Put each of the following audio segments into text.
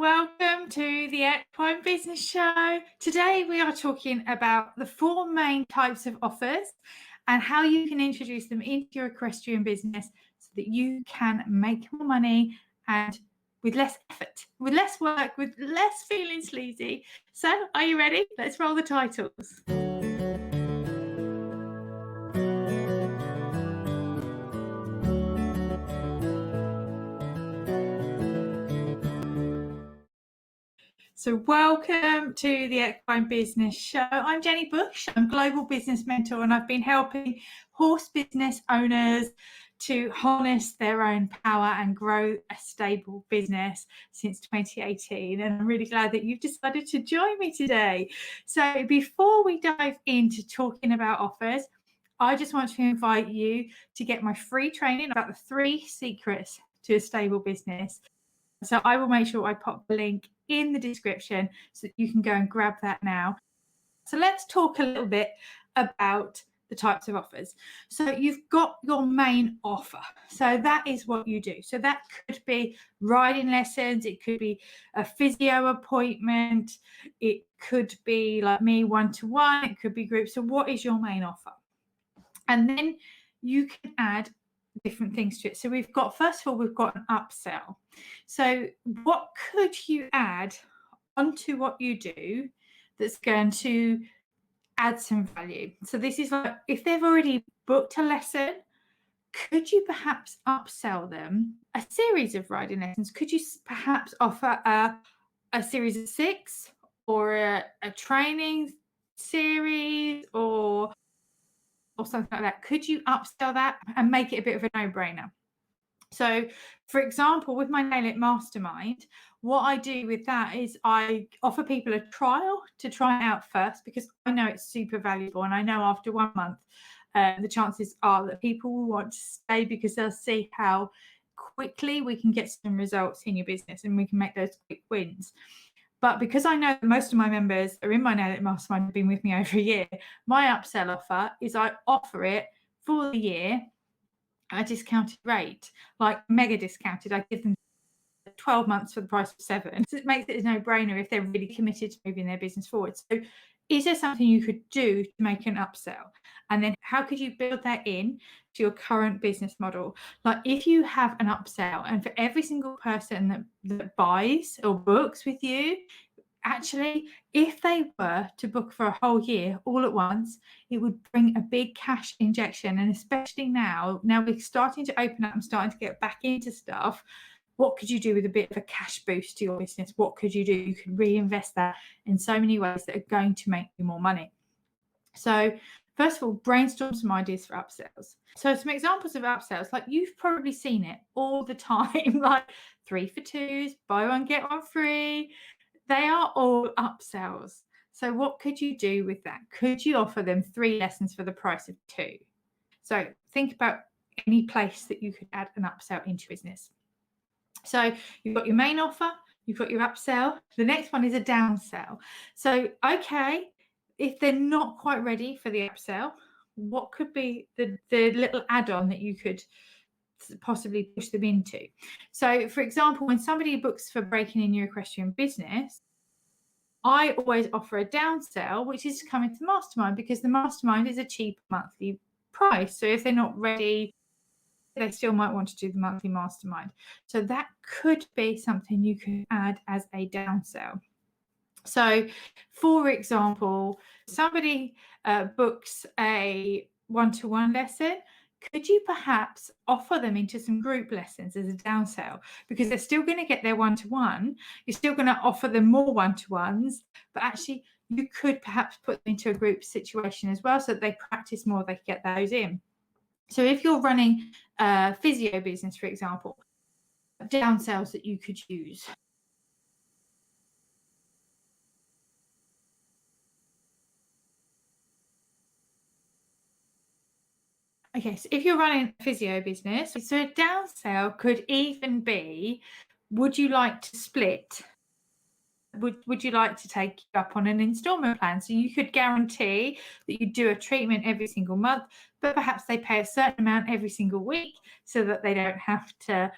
welcome to the Equine Business Show. Today we are talking about the 4 main types of offers and how you can introduce them into your equestrian business so that you can make more money and with less effort, with less work, with less feeling sleazy. So are you ready? Let's roll the titles. So welcome to the Equine Business Show. I'm Jenny Bush. I'm Global Business Mentor, and I've been helping horse business owners to harness their own power and grow a stable business since 2018. And I'm really glad that you've decided to join me today. So before we dive into talking about offers, I just want to invite you to get my free training about the 3 secrets to a stable business. So I will make sure I pop the link in the description so that you can go and grab that now. So let's talk a little bit about the types of offers. So you've got your main offer. So that is what you do. So that could be riding lessons. It could be a physio appointment. It could be like me one-to-one. It could be groups. So what is your main offer? And then you can add different things to it. So we've got, first of all, we've got an upsell. So what could you add onto what you do that's going to add some value? So this is like, if they've already booked a lesson, could you perhaps upsell them a series of riding lessons? Could you perhaps offer a series of 6 or a training series or something like that? Could you upsell that and make it a bit of a no-brainer? So, for example, with my Nail It Mastermind, what I do with that is I offer people a trial to try it out first, because I know it's super valuable. And I know after 1 month, the chances are that people will want to stay because they'll see how quickly we can get some results in your business and we can make those quick wins. But because I know that most of my members are in my Nail It Mastermind, have been with me over a year, my upsell offer is I offer it for the year at a discounted rate, like mega discounted. I give them 12 months for the price of 7. So it makes it a no-brainer if they're really committed to moving their business forward. So is there something you could do to make an upsell? And then how could you build that in to your current business model? Like if you have an upsell and for every single person that buys or books with you, actually, if they were to book for a whole year all at once, it would bring a big cash injection. And especially now we're starting to open up and starting to get back into stuff. What could you do with a bit of a cash boost to your business? What could you do? You could reinvest that in so many ways that are going to make you more money. So first of all, brainstorm some ideas for upsells. So some examples of upsells, like you've probably seen it all the time, like 3 for 2s, buy one, get one free. They are all upsells. So what could you do with that? Could you offer them 3 lessons for the price of 2? So think about any place that you could add an upsell into business. So you've got your main offer, you've got your upsell. The next one is a downsell. So, okay, if they're not quite ready for the upsell, what could be the little add-on that you could possibly push them into? So, for example, when somebody books for breaking in your equestrian business, I always offer a downsell, which is to come into Mastermind, because the Mastermind is a cheap monthly price. So if they're not ready, they still might want to do the monthly Mastermind. So that could be something you could add as a downsell. So, for example, somebody books a one-to-one lesson. Could you perhaps offer them into some group lessons as a downsell? Because they're still going to get their one-to-one. You're still going to offer them more one-to-ones, but actually you could perhaps put them into a group situation as well so that they practice more, they get those in. So if you're running a physio business, for example, downsells that you could use. Okay, so if you're running a physio business, so a downsell could even be, would you like to split? Would you like to take up on an installment plan? So you could guarantee that you do a treatment every single month, but perhaps they pay a certain amount every single week so that they don't have to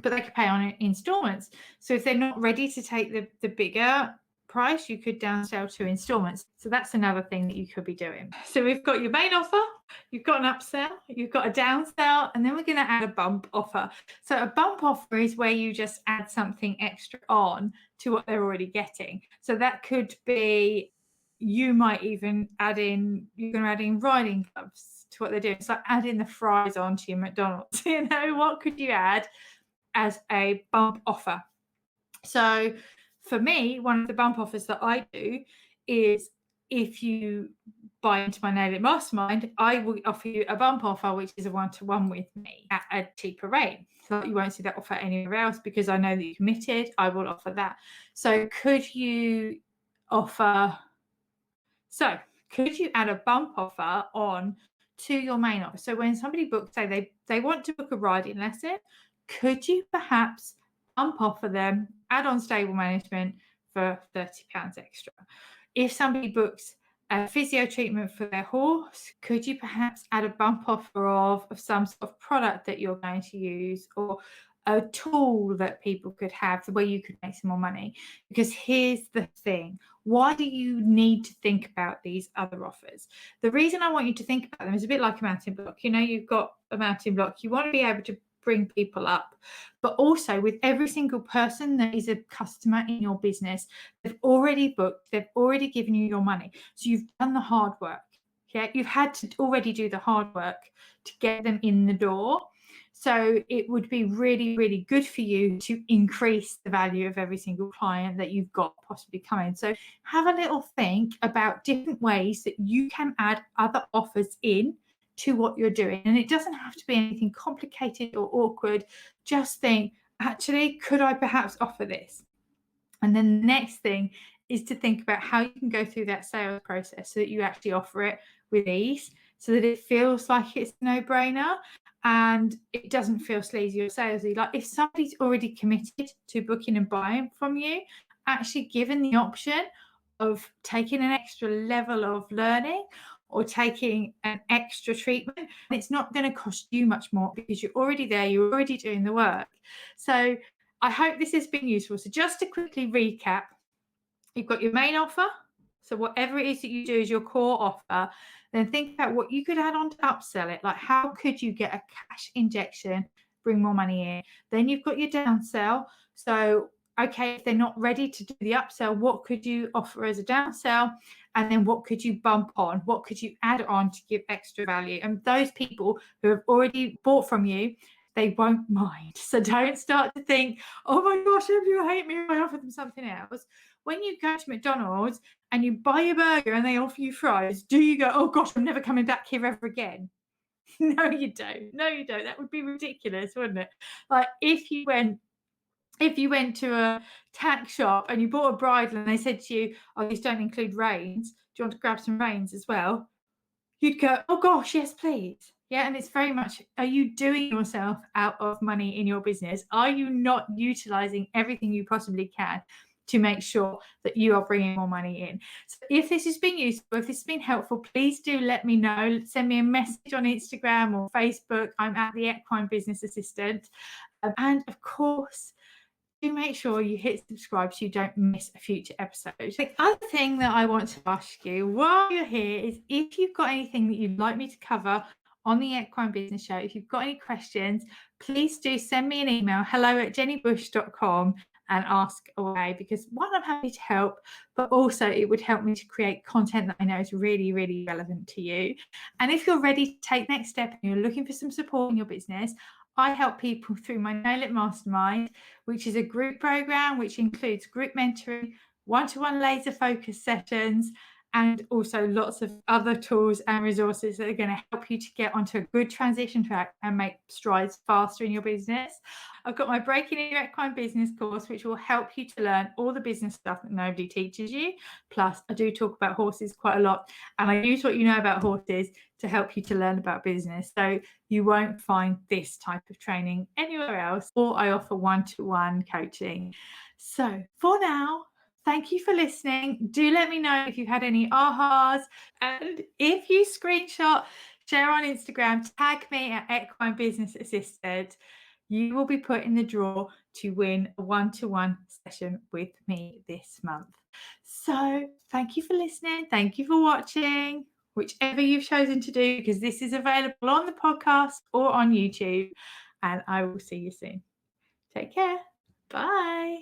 but they could pay on installments. So if they're not ready to take the bigger price, you could downsell to installments. So that's another thing that you could be doing. So we've got your main offer, you've got an upsell, you've got a downsell, and then we're going to add a bump offer. So a bump offer is where you just add something extra on to what they're already getting. So that could be, you might even add in, you're going to add in riding gloves to what they're doing. So adding the fries onto your McDonald's. You know, what could you add as a bump offer? So for me, one of the bump offers that I do is, if you buy into my Nail It Mastermind, I will offer you a bump offer, which is a one-to-one with me at a cheaper rate. So you won't see that offer anywhere else, because I know that you're committed. I will offer that. So could you add a bump offer on to your main offer? So when somebody books, say they want to book a riding lesson, could you perhaps bump offer them, add on stable management for £30 extra? If somebody books a physio treatment for their horse, could you perhaps add a bump offer of some sort of product that you're going to use, or a tool that people could have where you could make some more money? Because here's the thing. Why do you need to think about these other offers? The reason I want you to think about them is a bit like a mountain block. You know, you've got a mountain block. You want to be able to bring people up, but also with every single person that is a customer in your business, they've already booked, they've already given you your money. So you've done the hard work. Yeah, you've had to already do the hard work to get them in the door. So it would be really, really good for you to increase the value of every single client that you've got possibly coming. So have a little think about different ways that you can add other offers in to what you're doing. And it doesn't have to be anything complicated or awkward. Just think, actually, could I perhaps offer this? And then the next thing is to think about how you can go through that sales process so that you actually offer it with ease, so that it feels like it's a no-brainer and it doesn't feel sleazy or salesy. Like if somebody's already committed to booking and buying from you, actually given the option of taking an extra level of learning or taking an extra treatment, it's not going to cost you much more because you're already there, you're already doing the work. So I hope this has been useful. So just to quickly recap, you've got your main offer. So whatever it is that you do is your core offer. Then think about what you could add on to upsell it. Like how could you get a cash injection, bring more money in? Then you've got your downsell. So okay, if they're not ready to do the upsell, what could you offer as a downsell? And then what could you bump on? What could you add on to give extra value? And those people who have already bought from you, they won't mind. So don't start to think, oh my gosh, if you hate me, I offer them something else. When you go to McDonald's and you buy a burger and they offer you fries, do you go, oh gosh, I'm never coming back here ever again? No, you don't. No, you don't. That would be ridiculous, wouldn't it? Like if you went to a tack shop and you bought a bridle and they said to you, oh, these don't include reins, do you want to grab some reins as well? You'd go, oh gosh, yes, please. Yeah, and it's very much, are you doing yourself out of money in your business? Are you not utilizing everything you possibly can to make sure that you are bringing more money in? So if this has been useful, if this has been helpful, please do let me know. Send me a message on Instagram or Facebook. I'm at the Equine Business Assistant. And of course, do make sure you hit subscribe so you don't miss a future episode. The other thing that I want to ask you while you're here is if you've got anything that you'd like me to cover on the Equine Business Show, if you've got any questions, please do send me an email, hello@jennybush.com, and ask away, because one, I'm happy to help, but also it would help me to create content that I know is really, really relevant to you. And if you're ready to take next step and you're looking for some support in your business, I help people through my Nail It Mastermind, which is a group program which includes group mentoring, one-to-one laser focus sessions, and also lots of other tools and resources that are going to help you to get onto a good transition track and make strides faster in your business. I've got my Breaking Your Equine Business course, which will help you to learn all the business stuff that nobody teaches you. Plus, I do talk about horses quite a lot, and I use what you know about horses to help you to learn about business. So you won't find this type of training anywhere else, or I offer one-to-one coaching. So for now, thank you for listening. Do let me know if you've had any ahas. And if you screenshot, share on Instagram, tag me at Equine Business Assistant. you will be put in the draw to win a one-to-one session with me this month. So thank you for listening. Thank you for watching, whichever you've chosen to do, because this is available on the podcast or on YouTube. And I will see you soon. Take care. Bye.